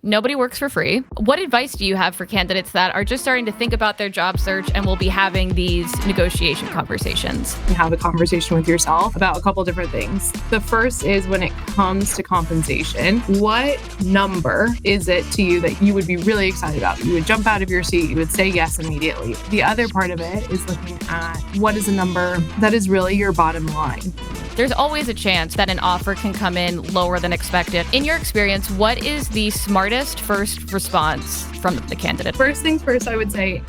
Nobody works for free. What advice do you have for candidates that are just starting to think about their job search and will be having these negotiation conversations? Have a conversation with yourself about a couple different things. The first is when it comes to compensation, what number is it to you that you would be really excited about? You would jump out of your seat, you would say yes immediately. The other part of it is looking at what is a number that is really your bottom line. There's always a chance that an offer can come in lower than expected. In your experience, what is the smartest first response from the candidate? First things first, I would say,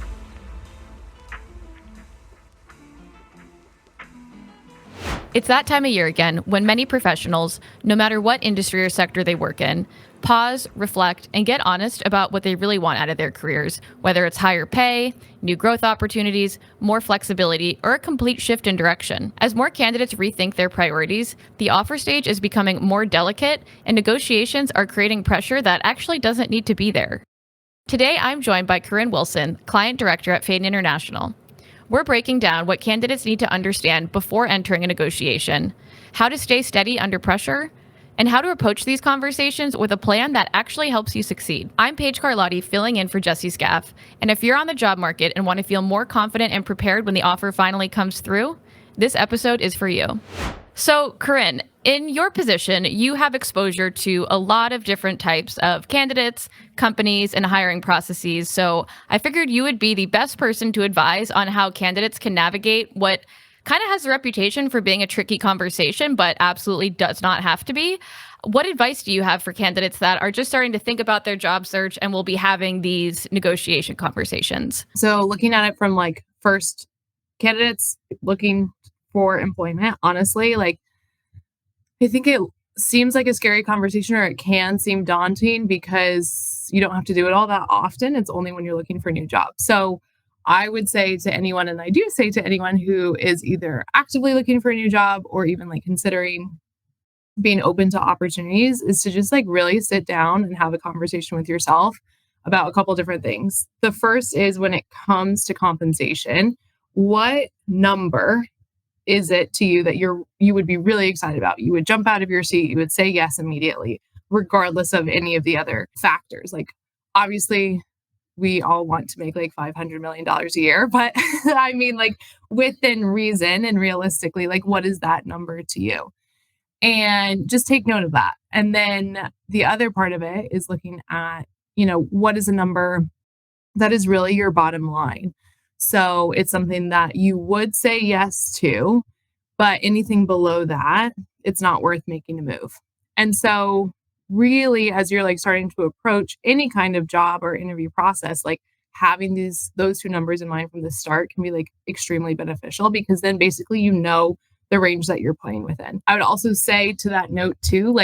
it's that time of year again when many professionals, no matter what industry or sector they work in, pause, reflect, and get honest about what they really want out of their careers, whether it's higher pay, new growth opportunities, more flexibility, or a complete shift in direction. As more candidates rethink their priorities, the offer stage is becoming more delicate, and negotiations are creating pressure that actually doesn't need to be there. Today, I'm joined by Corinne Wilson, Client Director at Phaidon International. We're breaking down what candidates need to understand before entering a negotiation, how to stay steady under pressure, and how to approach these conversations with a plan that actually helps you succeed. I'm Paige Carlotti, filling in for Jesse Scaff, and if you're on the job market and want to feel more confident and prepared when the offer finally comes through, this episode is for you. So, Corinne, in your position, you have exposure to a lot of different types of candidates, companies, and hiring processes. So I figured you would be the best person to advise on how candidates can navigate what kind of has a reputation for being a tricky conversation, but absolutely does not have to be. What advice do you have for candidates that are just starting to think about their job search and will be having these negotiation conversations? So looking at it from first candidates looking for employment, honestly, I think it seems like a scary conversation, or it can seem daunting because you don't have to do it all that often. It's only when you're looking for a new job. So I would say to anyone, and I do say to anyone who is either actively looking for a new job or even considering being open to opportunities, is to just really sit down and have a conversation with yourself about a couple different things. The first is when it comes to compensation, what number is it to you that you would be really excited about? You would jump out of your seat, you would say yes immediately, regardless of any of the other factors. Obviously, we all want to make $500 million a year, but I mean, within reason and realistically, what is that number to you? And just take note of that. And then the other part of it is looking at, what is a number that is really your bottom line? So it's something that you would say yes to, but anything below that, it's not worth making a move. And so really, as you're starting to approach any kind of job or interview process, having those two numbers in mind from the start can be extremely beneficial, because then basically the range that you're playing within. I would also say to that note too,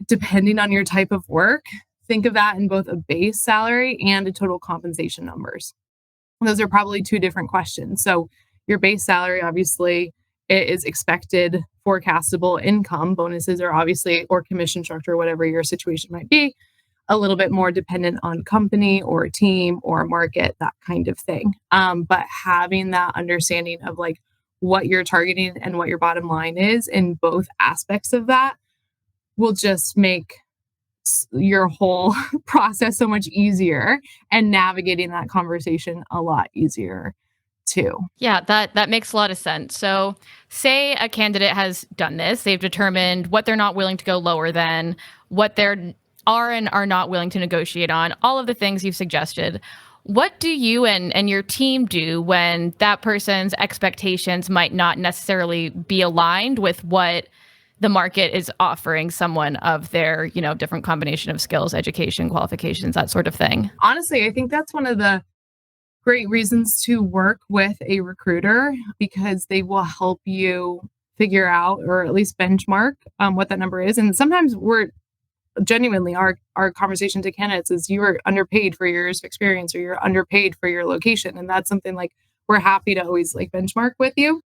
depending on your type of work, think of that in both a base salary and a total compensation numbers. Those are probably two different questions. So your base salary, obviously, it is expected forecastable income. Bonuses are obviously, or commission structure, whatever your situation might be, a little bit more dependent on company or team or market, that kind of thing. But having that understanding of what you're targeting and what your bottom line is in both aspects of that will just make your whole process so much easier, and navigating that conversation a lot easier too. Yeah, that makes a lot of sense. So say a candidate has done this, they've determined what they're not willing to go lower than, what they are and are not willing to negotiate on, all of the things you've suggested. What do you and your team do when that person's expectations might not necessarily be aligned with what the market is offering someone of their, different combination of skills, education, qualifications, that sort of thing? Honestly, I think that's one of the great reasons to work with a recruiter, because they will help you figure out, or at least benchmark what that number is. And sometimes we're genuinely, our conversation to candidates is, you are underpaid for your years of experience, or you're underpaid for your location. And that's something we're happy to always benchmark with you.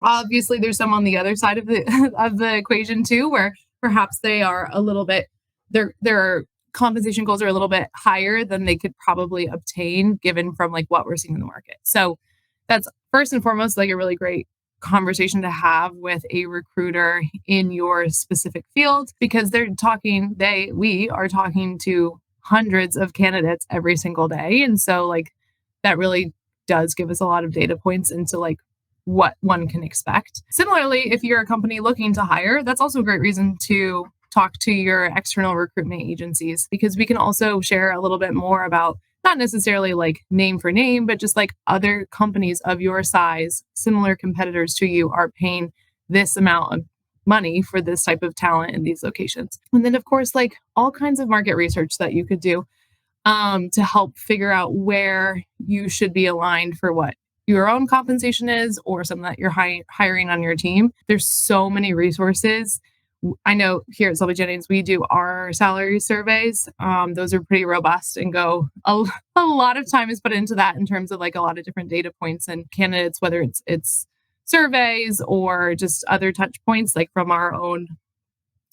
Obviously, there's some on the other side of the equation too, where perhaps they are a little bit, their compensation goals are a little bit higher than they could probably obtain given from what we're seeing in the market. So that's first and foremost a really great conversation to have with a recruiter in your specific field, because we are talking to hundreds of candidates every single day. And so like that really does give us a lot of data points into like what one can expect. Similarly, if you're a company looking to hire, that's also a great reason to talk to your external recruitment agencies, because we can also share a little bit more about not necessarily like name for name, but just like other companies of your size, similar competitors to you, are paying this amount of money for this type of talent in these locations. And then, of course, like all kinds of market research that you could do to help figure out where you should be aligned for what your own compensation is, or something that you're hiring on your team. There's so many resources. I know here at Selby Jennings, we do our salary surveys. Those are pretty robust and go a lot of time is put into that in terms of like a lot of different data points and candidates, whether it's surveys or just other touch points like from our own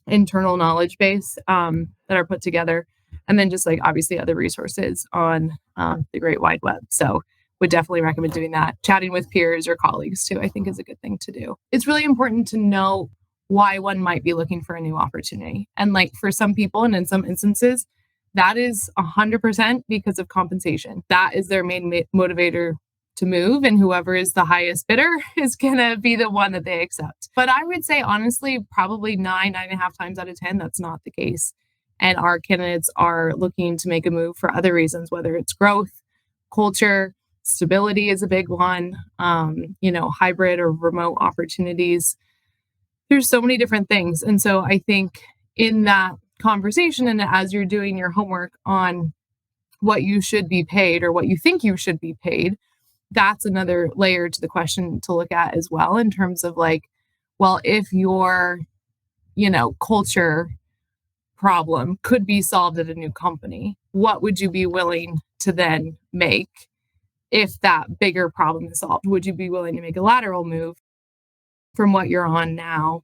internal knowledge base that are put together. And then just like obviously other resources on the great wide web. So would definitely recommend doing that. Chatting with peers or colleagues too, I think is a good thing to do. It's really important to know why one might be looking for a new opportunity. And like for some people, and in some instances, that is 100% because of compensation. That is their main motivator to move. And whoever is the highest bidder is going to be the one that they accept. But I would say, honestly, probably 9.5 times out of 10, that's not the case. And our candidates are looking to make a move for other reasons, whether it's growth, culture, stability is a big one, hybrid or remote opportunities. There's so many different things. And so I think in that conversation, and as you're doing your homework on what you should be paid or what you think you should be paid, that's another layer to the question to look at as well, in terms of like, well, if your, culture problem could be solved at a new company, what would you be willing to then make if that bigger problem is solved? Would you be willing to make a lateral move from what you're on now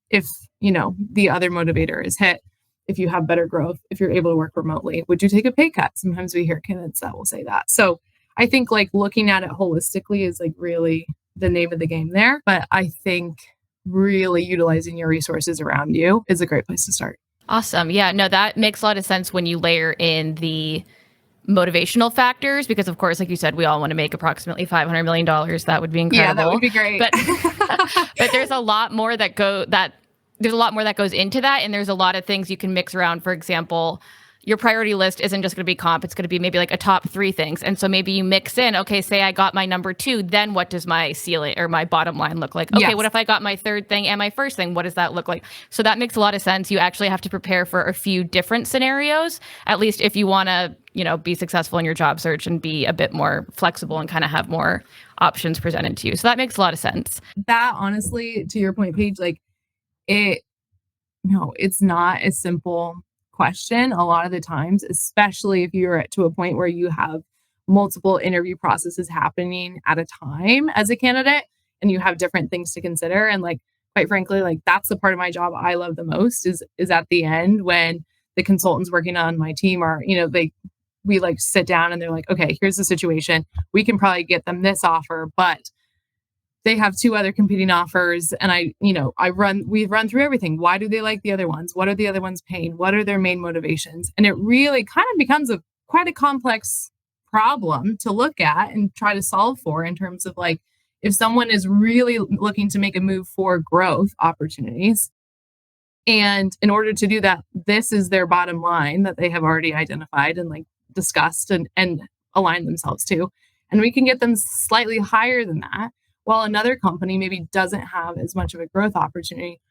if, the other motivator is hit, if you have better growth, if you're able to work remotely? Would you take a pay cut? Sometimes we hear candidates that will say that. So I think like looking at it holistically is like really the name of the game there. But I think really utilizing your resources around you is a great place to start. Awesome. Yeah, no, that makes a lot of sense when you layer in the motivational factors, because of course, like you said, we all want to make approximately $500 million. That would be incredible. Yeah, that would be great. But there's a lot more that goes into that. And there's a lot of things you can mix around. For example, your priority list isn't just going to be comp. It's going to be maybe like a top 3 things. And so maybe you mix in, okay, say I got my number 2, then what does my ceiling or my bottom line look like? Okay, yes. What if I got my 3rd thing and my 1st thing? What does that look like? So that makes a lot of sense. You actually have to prepare for a few different scenarios, at least if you want to, be successful in your job search and be a bit more flexible and kind of have more options presented to you. So that makes a lot of sense. That honestly, to your point, Paige, it's not a simple question a lot of the times, especially if you're to a point where you have multiple interview processes happening at a time as a candidate and you have different things to consider. And like, quite frankly, like that's the part of my job I love the most is at the end when the consultants working on my team are, we like sit down and they're like, okay, here's the situation. We can probably get them this offer, but they have 2 other competing offers. And we run through everything. Why do they like the other ones? What are the other ones paying? What are their main motivations? And it really kind of becomes quite a complex problem to look at and try to solve for, in terms of like, if someone is really looking to make a move for growth opportunities, and in order to do that, this is their bottom line that they have already identified and like discussed and aligned themselves to. And we can get them slightly higher than that, while another company maybe doesn't have as much of a growth opportunity,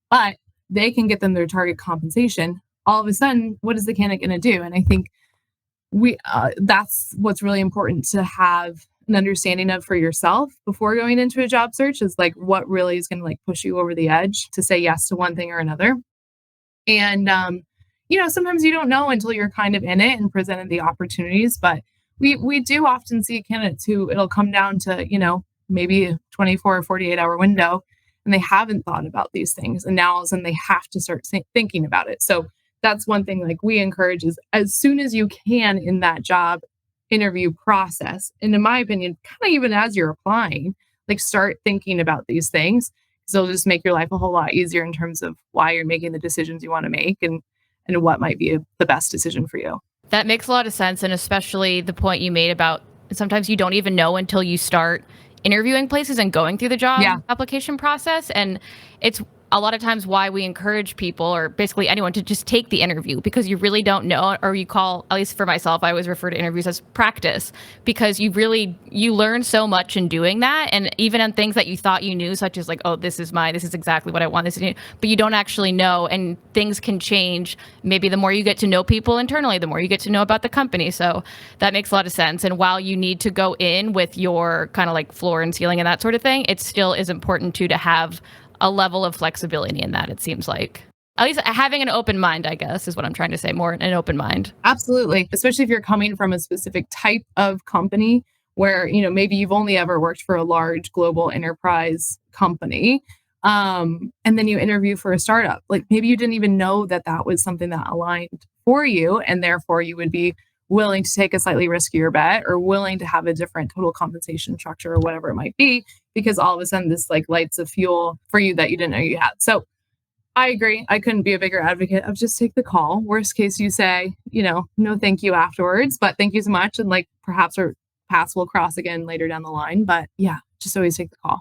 but they can get them their target compensation. All of a sudden, what is the candidate going to do? And I think that's what's really important to have an understanding of for yourself before going into a job search, is like what really is going to like push you over the edge to say yes to one thing or another. And sometimes you don't know until you're kind of in it and presented the opportunities. But we do often see candidates who it'll come down to, maybe a 24 or 48 hour window, and they haven't thought about these things. And now all of a sudden they have to start thinking about it. So that's one thing like we encourage is as soon as you can in that job interview process, and in my opinion, kind of even as you're applying, Like start thinking about these things. So it'll just make your life a whole lot easier in terms of why you're making the decisions you want to make and what might be the best decision for you. That makes a lot of sense. And especially the point you made about sometimes you don't even know until you start interviewing places and going through the job Yeah. application process. And it's a lot of times why we encourage people or basically anyone to just take the interview because you really don't know, or you call, at least for myself, I always refer to interviews as practice because you learn so much in doing that. And even on things that you thought you knew, such as like, oh, this is exactly what I want. But you don't actually know, and things can change. Maybe the more you get to know people internally, the more you get to know about the company. So that makes a lot of sense. And while you need to go in with your kind of like floor and ceiling and that sort of thing, it still is important to have a level of flexibility in that, it seems like. At least having an open mind, I guess, is what I'm trying to say, more an open mind. Absolutely. Especially if you're coming from a specific type of company where, maybe you've only ever worked for a large global enterprise company. And then you interview for a startup. Like maybe you didn't even know that that was something that aligned for you. And therefore you would be willing to take a slightly riskier bet or willing to have a different total compensation structure or whatever it might be, because all of a sudden this like lights a fuel for you that you didn't know you had. So I agree. I couldn't be a bigger advocate of just take the call. Worst case, you say, no, thank you afterwards, but thank you so much. And like perhaps our paths will cross again later down the line. But yeah, just always take the call.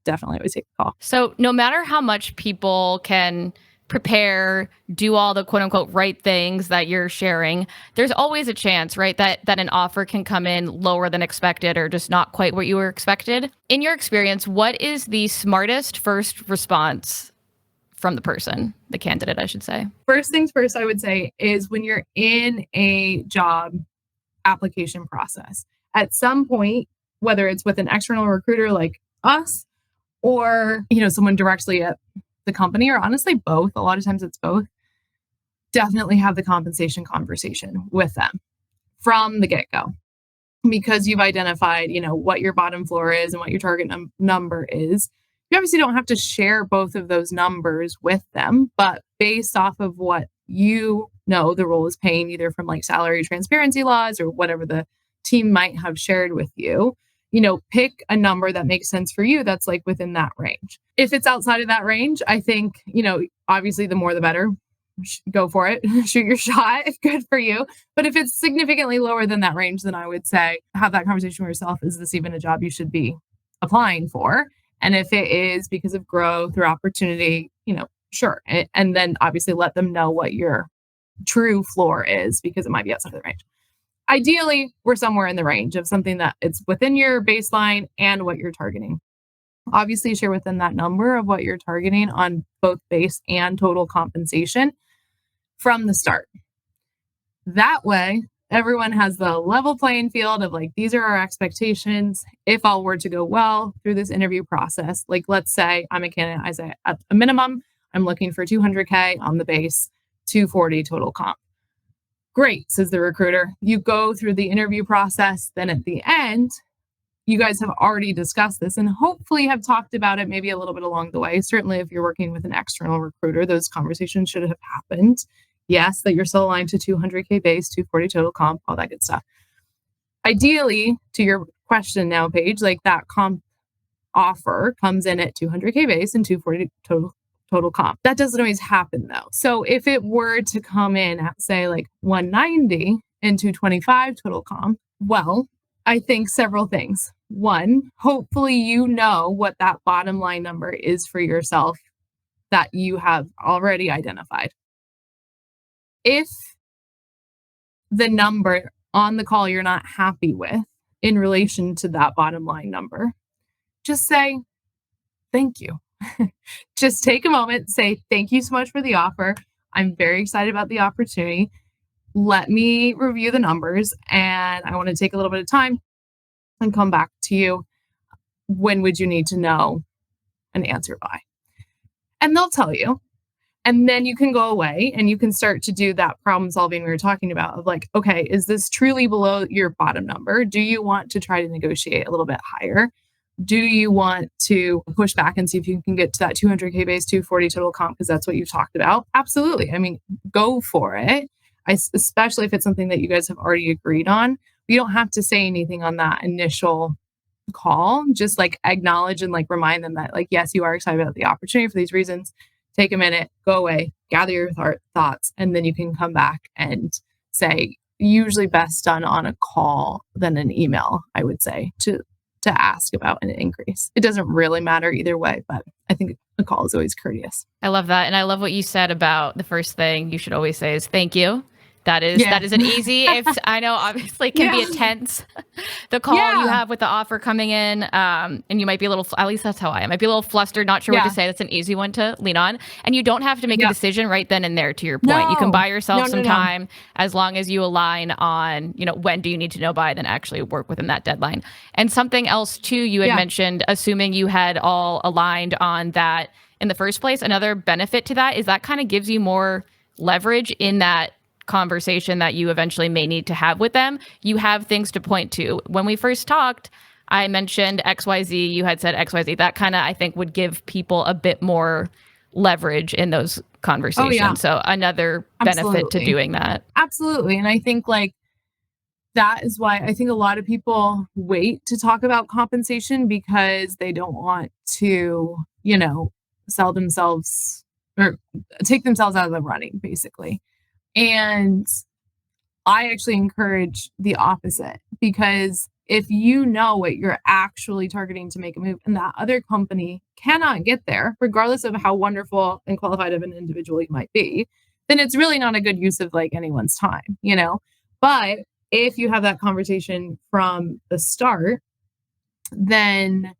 Definitely always take the call. So no matter how much people can prepare, do all the quote unquote right things that you're sharing, there's always a chance, right, that an offer can come in lower than expected or just not quite what you were expected. In your experience, what is the smartest first response from the person, the candidate, I should say? First things first, I would say, is when you're in a job application process, at some point, whether it's with an external recruiter like us or, someone directly at the company, or honestly both, a lot of times it's both, definitely have the compensation conversation with them from the get-go, because you've identified, what your bottom floor is and what your target number is. You obviously don't have to share both of those numbers with them, but based off of what the role is paying, either from like salary transparency laws or whatever the team might have shared with you, pick a number that makes sense for you that's like within that range. If it's outside of that range, I think, obviously the more the better. Go for it. Shoot your shot. Good for you. But if it's significantly lower than that range, then I would say have that conversation with yourself. Is this even a job you should be applying for? And if it is because of growth or opportunity, sure. And then obviously let them know what your true floor is, because it might be outside of the range. Ideally, we're somewhere in the range of something that it's within your baseline and what you're targeting. Obviously, share within that number of what you're targeting on both base and total compensation from the start. That way, everyone has the level playing field of like, these are our expectations. If all were to go well through this interview process, like let's say I'm a candidate, I say at a minimum, I'm looking for 200K on the base, 240 total comp. Great, says the recruiter. You go through the interview process. Then at the end, you guys have already discussed this and hopefully have talked about it maybe a little bit along the way. Certainly, if you're working with an external recruiter, those conversations should have happened. Yes, that you're still aligned to 200K base, 240 total comp, all that good stuff. Ideally, to your question now, Paige, like that comp offer comes in at 200K base and 240 total comp. That doesn't always happen though. So if it were to come in at say like 190 and 225 total comp, well, I think several things. One, hopefully you know what that bottom line number is for yourself that you have already identified. If the number on the call you're not happy with in relation to that bottom line number, just say, thank you. Just take a moment, say, thank you so much for the offer. I'm very excited about the opportunity. Let me review the numbers and I want to take a little bit of time and come back to you. When would you need to know an answer by? And they'll tell you. And then you can go away and you can start to do that problem solving we were talking about of like, okay, is this truly below your bottom number? Do you want to try to negotiate a little bit higher? Do you want to push back and see if you can get to that 200K base, 240 total comp, because that's what you've talked about? Absolutely. I mean, go for it. Especially if it's something that you guys have already agreed on. You don't have to say anything on that initial call, just like acknowledge and like remind them that like, yes, you are excited about the opportunity for these reasons. Take a minute, go away, gather your thoughts, and then you can come back and say, usually best done on a call than an email, I would say, to ask about an increase. It doesn't really matter either way, but I think a call is always courteous. I love that. And I love what you said about the first thing you should always say is thank you. That is an easy, if I know obviously it can be a tense, the call you have with the offer coming in, and you might be a little, at least that's how I am. I might be a little flustered, not sure what to say. That's an easy one to lean on. And you don't have to make a decision right then and there, to your point. You can buy yourself some time as long as you align on, when do you need to know by, then actually work within that deadline. And something else too, you had mentioned, assuming you had all aligned on that in the first place, another benefit to that is that kind of gives you more leverage in that conversation that you eventually may need to have with them. You have things to point to. When we first talked, I mentioned XYZ, you had said XYZ. That kind of, I think, would give people a bit more leverage in those conversations. So another benefit to doing that. Absolutely. And I think like that is why I think a lot of people wait to talk about compensation because they don't want to, sell themselves or take themselves out of the running, basically. And I actually encourage the opposite, because if you know what you're actually targeting to make a move and that other company cannot get there, regardless of how wonderful and qualified of an individual you might be, then it's really not a good use of like anyone's time, But if you have that conversation from the start, then,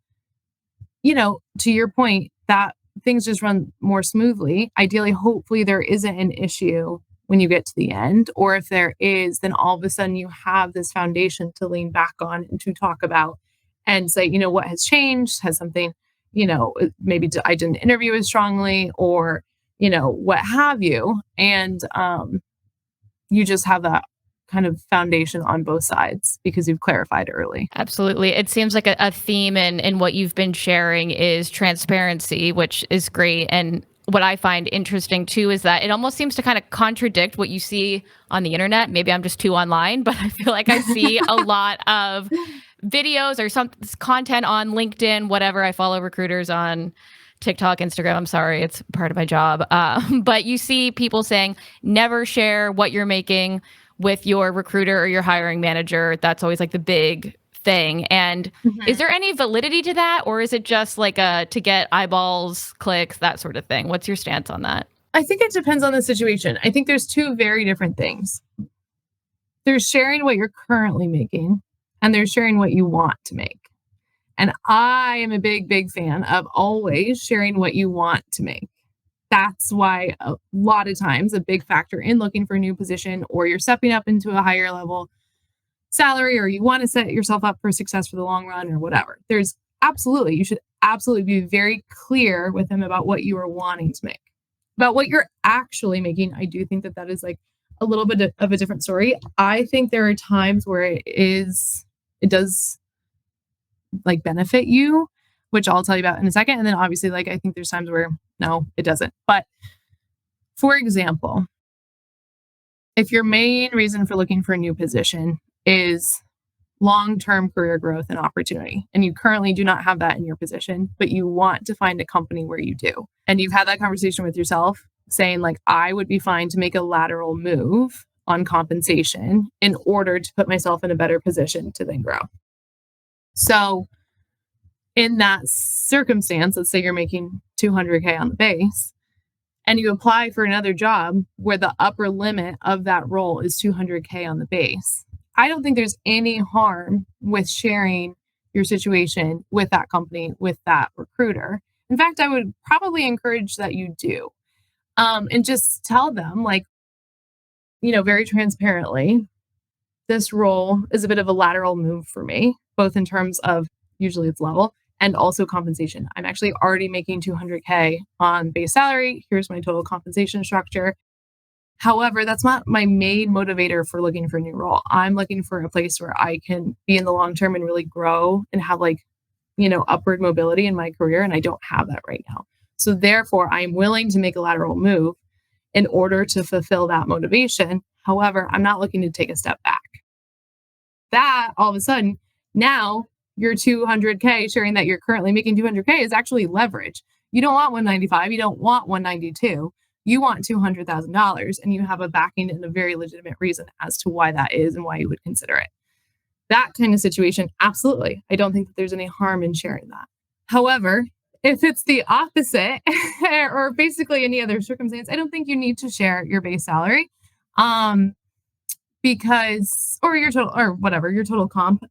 to your point, that things just run more smoothly. Ideally, hopefully there isn't an issue when you get to the end, or if there is, then all of a sudden you have this foundation to lean back on and to talk about and say, what has changed? Has something, maybe I didn't interview as strongly, or, what have you. And you just have that kind of foundation on both sides because you've clarified early. Absolutely. It seems like a theme in what you've been sharing is transparency, which is great. And what I find interesting too is that it almost seems to kind of contradict what you see on the internet. Maybe I'm just too online, but I feel like I see a lot of videos or some content on LinkedIn, whatever. I follow recruiters on TikTok, Instagram. I'm sorry, it's part of my job. But you see people saying, never share what you're making with your recruiter or your hiring manager. That's always like the big thing. And is there any validity to that? Or is it just like to get eyeballs, clicks, that sort of thing? What's your stance on that? I think it depends on the situation. I think there's two very different things. There's sharing what you're currently making, and there's sharing what you want to make. And I am a big, big fan of always sharing what you want to make. That's why a lot of times a big factor in looking for a new position, or you're stepping up into a higher level salary, or you want to set yourself up for success for the long run or whatever. You should absolutely be very clear with them about what you are wanting to make. About what you're actually making, I do think that is like a little bit of a different story. I think there are times where it does like benefit you, which I'll tell you about in a second. And then obviously, like, I think there's times where no, it doesn't. But for example, if your main reason for looking for a new position is long-term career growth and opportunity, and you currently do not have that in your position, but you want to find a company where you do, and you've had that conversation with yourself saying like, I would be fine to make a lateral move on compensation in order to put myself in a better position to then grow. So in that circumstance, let's say you're making $200K on the base and you apply for another job where the upper limit of that role is $200K on the base. I don't think there's any harm with sharing your situation with that company, with that recruiter. In fact, I would probably encourage that you do. And just tell them, like, very transparently, this role is a bit of a lateral move for me, both in terms of usually its level and also compensation. I'm actually already making $200K on base salary. Here's my total compensation structure. However, that's not my main motivator for looking for a new role. I'm looking for a place where I can be in the long term and really grow and have upward mobility in my career. And I don't have that right now. So therefore, I'm willing to make a lateral move in order to fulfill that motivation. However, I'm not looking to take a step back. That all of a sudden, now your 200K, sharing that you're currently making 200K is actually leverage. You don't want 195. You don't want 192. You want $200,000, and you have a backing and a very legitimate reason as to why that is and why you would consider it. That kind of situation, absolutely. I don't think that there's any harm in sharing that. However, if it's the opposite or basically any other circumstance, I don't think you need to share your base salary. Because, or your total, or whatever, your total comp.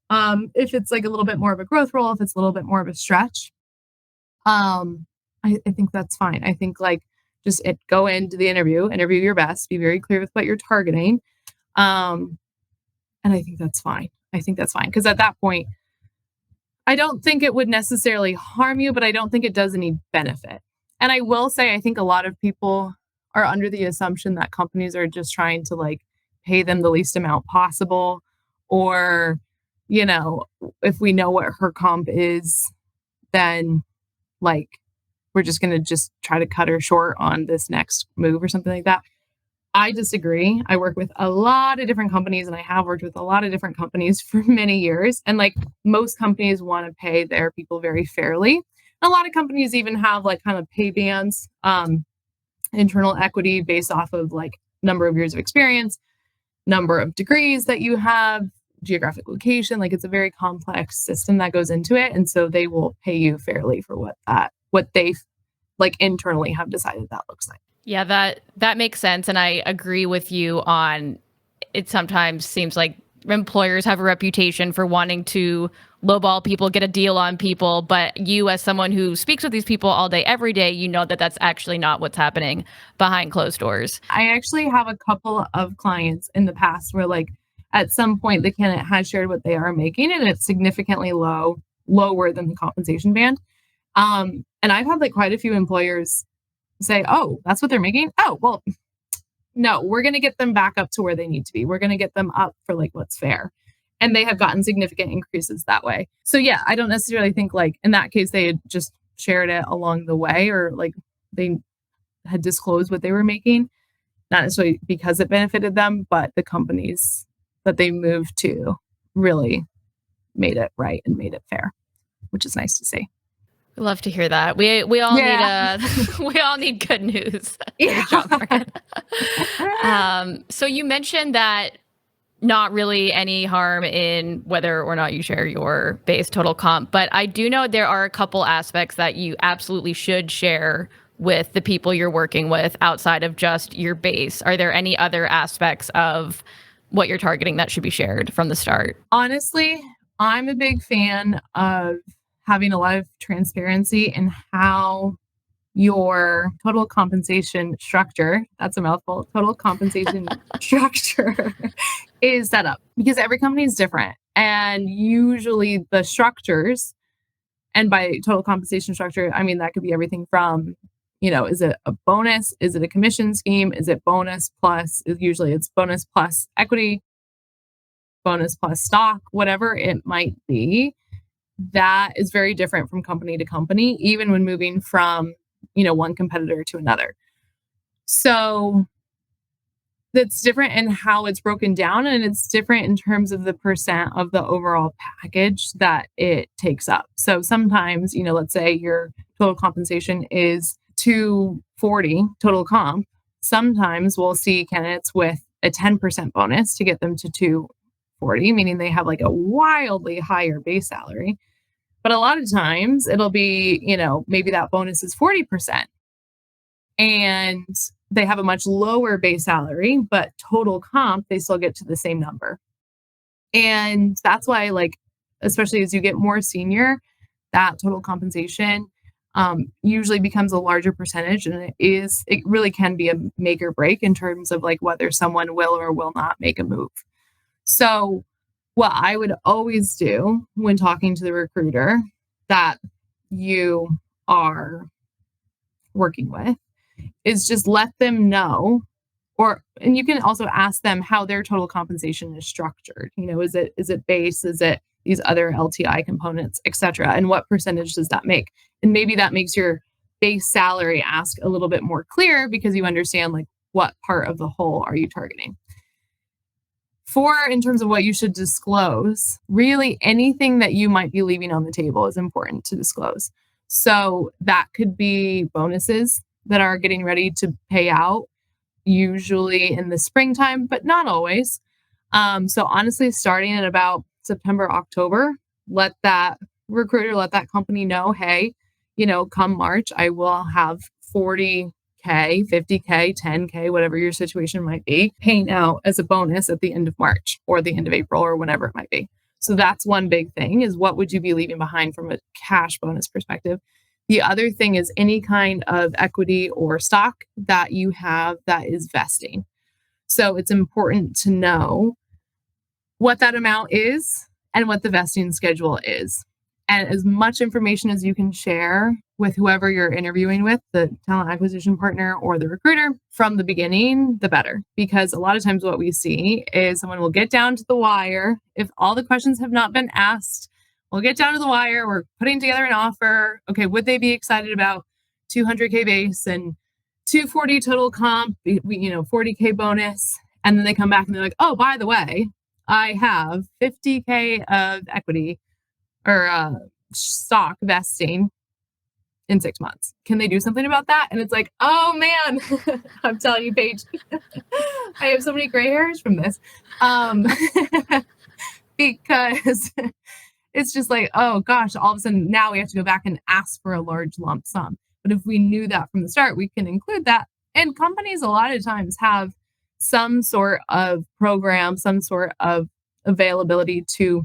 If it's like a little bit more of a growth role, if it's a little bit more of a stretch, I think that's fine. I think like just go into the interview your best, be very clear with what you're targeting. And I think that's fine. Because at that point, I don't think it would necessarily harm you, but I don't think it does any benefit. And I will say, I think a lot of people are under the assumption that companies are just trying to like pay them the least amount possible. Or, if we know what her comp is, then like, we're just going to just try to cut her short on this next move or something like that. I disagree. I work with a lot of different companies, and I have worked with a lot of different companies for many years. And like most companies want to pay their people very fairly. A lot of companies even have like kind of pay bands, internal equity based off of like number of years of experience, number of degrees that you have, geographic location. Like it's a very complex system that goes into it. And so they will pay you fairly for what they like internally have decided that looks like. Yeah, that makes sense. And I agree with you on it. Sometimes seems like employers have a reputation for wanting to lowball people, get a deal on people. But you, as someone who speaks with these people all day, every day, you know that that's actually not what's happening behind closed doors. I actually have a couple of clients in the past where like at some point the candidate has shared what they are making, and it's significantly lower than the compensation band. And I've had like quite a few employers say, oh, that's what they're making. Oh, well, no, we're going to get them back up to where they need to be. We're going to get them up for like what's fair. And they have gotten significant increases that way. So yeah, I don't necessarily think like in that case, they had just shared it along the way, or like they had disclosed what they were making, not necessarily because it benefited them, but the companies that they moved to really made it right and made it fair, which is nice to see. Love to hear that. We all need we all need good news. Yeah. So you mentioned that not really any harm in whether or not you share your base total comp, but I do know there are a couple aspects that you absolutely should share with the people you're working with outside of just your base. Are there any other aspects of what you're targeting that should be shared from the start? Honestly, I'm a big fan of having a lot of transparency in how your total compensation structure, that's a mouthful, total compensation structure is set up, because every company is different. And usually the structures, and by total compensation structure, I mean, that could be everything from, is it a bonus? Is it a commission scheme? Is it bonus plus? Usually it's bonus plus equity, bonus plus stock, whatever it might be. That is very different from company to company, even when moving from, one competitor to another. So that's different in how it's broken down, and it's different in terms of the percent of the overall package that it takes up. So sometimes, let's say your total compensation is 240 total comp. Sometimes we'll see candidates with a 10% bonus to get them to 240, meaning they have like a wildly higher base salary. But a lot of times it'll be, maybe that bonus is 40% and they have a much lower base salary, but total comp, they still get to the same number. And that's why, like, especially as you get more senior, that total compensation usually becomes a larger percentage. And it really can be a make or break in terms of like whether someone will or will not make a move. So what I would always do when talking to the recruiter that you are working with is just let them know, and you can also ask them how their total compensation is structured. Is it base? Is it these other LTI components, et cetera? And what percentage does that make? And maybe that makes your base salary ask a little bit more clear, because you understand like what part of the whole are you targeting. in terms of what you should disclose, really anything that you might be leaving on the table is important to disclose. So that could be bonuses that are getting ready to pay out, usually in the springtime, but not always. So honestly, starting at about September, October, let that recruiter, let that company know, hey, come March, I will have 40K, 50K, 10K, whatever your situation might be, paying out as a bonus at the end of March or the end of April or whenever it might be. So that's one big thing, is what would you be leaving behind from a cash bonus perspective? The other thing is any kind of equity or stock that you have that is vesting. So it's important to know what that amount is and what the vesting schedule is. And as much information as you can share with whoever you're interviewing with, the talent acquisition partner or the recruiter, from the beginning, the better. Because a lot of times what we see is someone will get down to the wire. If all the questions have not been asked, we'll get down to the wire. We're putting together an offer. Okay, would they be excited about 200K base and 240 total comp, 40K bonus? And then they come back and they're like, oh, by the way, I have 50K of equity or stock vesting in 6 months. Can they do something about that? And it's like, oh man, I'm telling you, Paige, I have so many gray hairs from this. Because it's just like, oh gosh, all of a sudden now we have to go back and ask for a large lump sum. But if we knew that from the start, we can include that. And companies a lot of times have some sort of program, some sort of availability to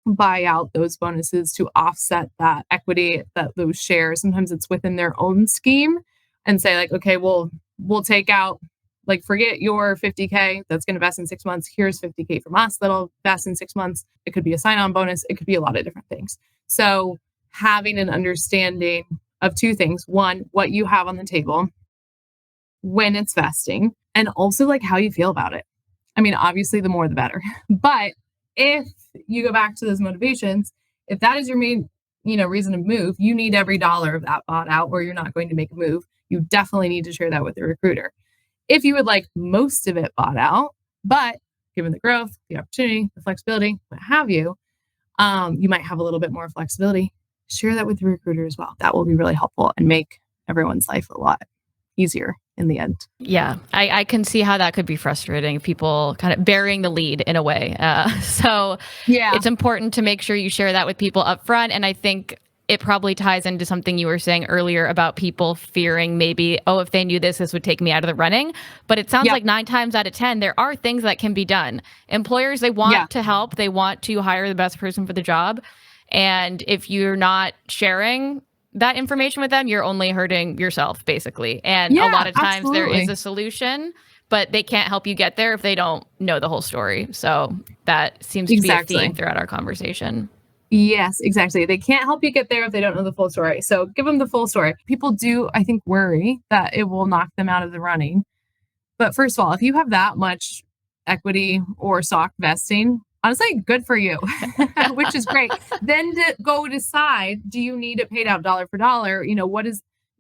buy out those bonuses to offset that equity, that those shares. Sometimes it's within their own scheme and say like, okay, we'll take out, like, forget your 50K that's going to vest in 6 months. Here's 50K from us that'll vest in 6 months. It could be a sign-on bonus. It could be a lot of different things. So having an understanding of two things: one, what you have on the table, when it's vesting, and also like how you feel about it. I mean, obviously the more the better, but if you go back to those motivations, if that is your main, reason to move, you need every dollar of that bought out or you're not going to make a move. You definitely need to share that with the recruiter. If you would like most of it bought out, but given the growth, the opportunity, the flexibility, what have you, you might have a little bit more flexibility. Share that with the recruiter as well. That will be really helpful and make everyone's life a lot easier in the end. Yeah, I can see how that could be frustrating, people kind of burying the lead in a way. So yeah, it's important to make sure you share that with people up front. And I think it probably ties into something you were saying earlier about people fearing maybe, oh, if they knew this would take me out of the running. But it sounds like 9 times out of 10, there are things that can be done. Employers, they want to help. They want to hire the best person for the job. And if you're not sharing that information with them, you're only hurting yourself, basically. And a lot of times there is a solution, but they can't help you get there if they don't know the whole story. So that seems to be a theme throughout our conversation. Yes, exactly. They can't help you get there if they don't know the full story. So give them the full story. People do, I think, worry that it will knock them out of the running. But first of all, if you have that much equity or stock vesting, honestly, good for you, which is great. Then to go decide, do you need it paid out dollar for dollar?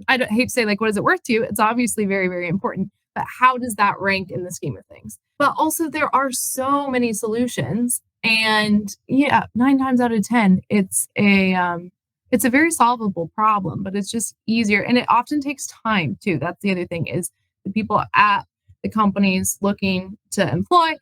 I don't hate to say, like, what is it worth to you? It's obviously very, very important. But how does that rank in the scheme of things? But also there are so many solutions. And 9 times out of 10, it's a very solvable problem, but it's just easier. And it often takes time too. That's the other thing, is the people at the companies looking to employ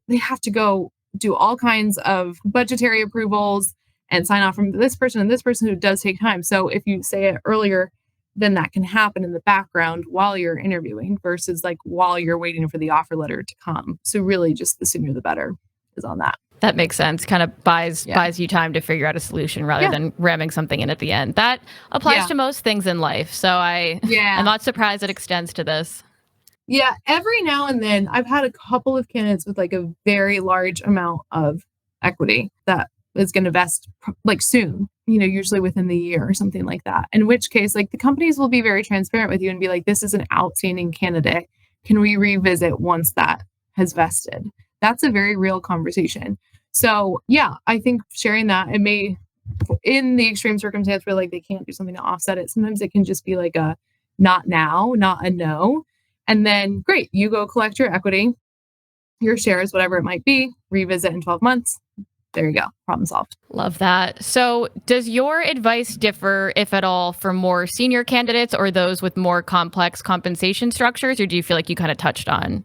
they have to go do all kinds of budgetary approvals and sign off from this person and this person, who does take time. So if you say it earlier, then that can happen in the background while you're interviewing versus like while you're waiting for the offer letter to come. So really just the sooner the better is on that. That makes sense. Kind of buys you time to figure out a solution rather than ramming something in at the end. That applies to most things in life. So I'm not surprised it extends to this. Yeah, every now and then I've had a couple of candidates with like a very large amount of equity that is going to vest like soon, usually within the year or something like that. In which case, like, the companies will be very transparent with you and be like, this is an outstanding candidate. Can we revisit once that has vested? That's a very real conversation. So I think sharing that, it may, in the extreme circumstance where like they can't do something to offset it, sometimes it can just be like a not now, not a no. And then great, you go collect your equity. your shares, whatever it might be, revisit in 12 months. There you go. Problem solved. Love that. So does your advice differ, if at all, for more senior candidates or those with more complex compensation structures? Or do you feel like you kind of touched on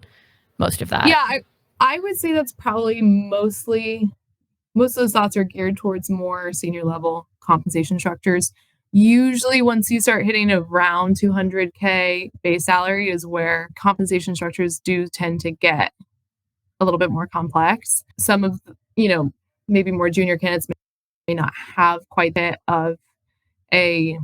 most of that? Yeah, I would say that's probably most of those thoughts are geared towards more senior level compensation structures. Usually once you start hitting around 200K base salary is where compensation structures do tend to get a little bit more complex. Some of, maybe more junior candidates may not have quite that of a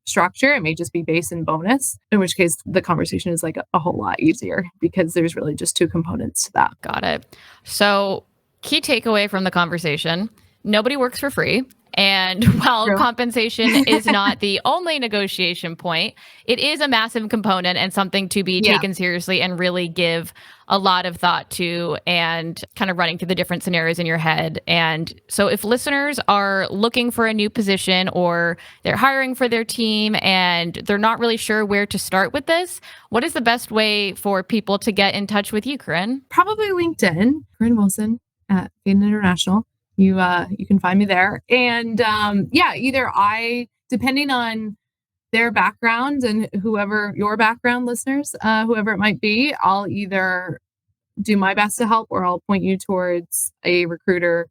structure. It may just be base and bonus, in which case the conversation is like a whole lot easier because there's really just two components to that. Got it. So key takeaway from the conversation, nobody works for free. And while True. Compensation is not the only negotiation point, it is a massive component and something to be taken seriously and really give a lot of thought to, and kind of running through the different scenarios in your head. And so if listeners are looking for a new position or they're hiring for their team and they're not really sure where to start with this, what is the best way for people to get in touch with you, Corinne? Probably LinkedIn, Corinne Wilson at Phaidon International. You can find me there. And either depending on their background and whoever your background, listeners, whoever it might be, I'll either do my best to help or I'll point you towards a recruiter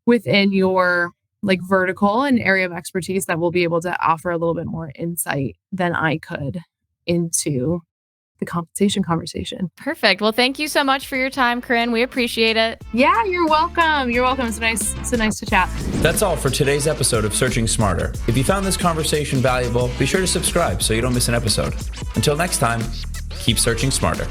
within your vertical and area of expertise that will be able to offer a little bit more insight than I could into the compensation conversation. Perfect. Well, thank you so much for your time, Corinne. We appreciate it. Yeah, you're welcome. You're welcome. It's nice to chat. That's all for today's episode of Searching Smarter. If you found this conversation valuable, be sure to subscribe so you don't miss an episode. Until next time, keep searching smarter.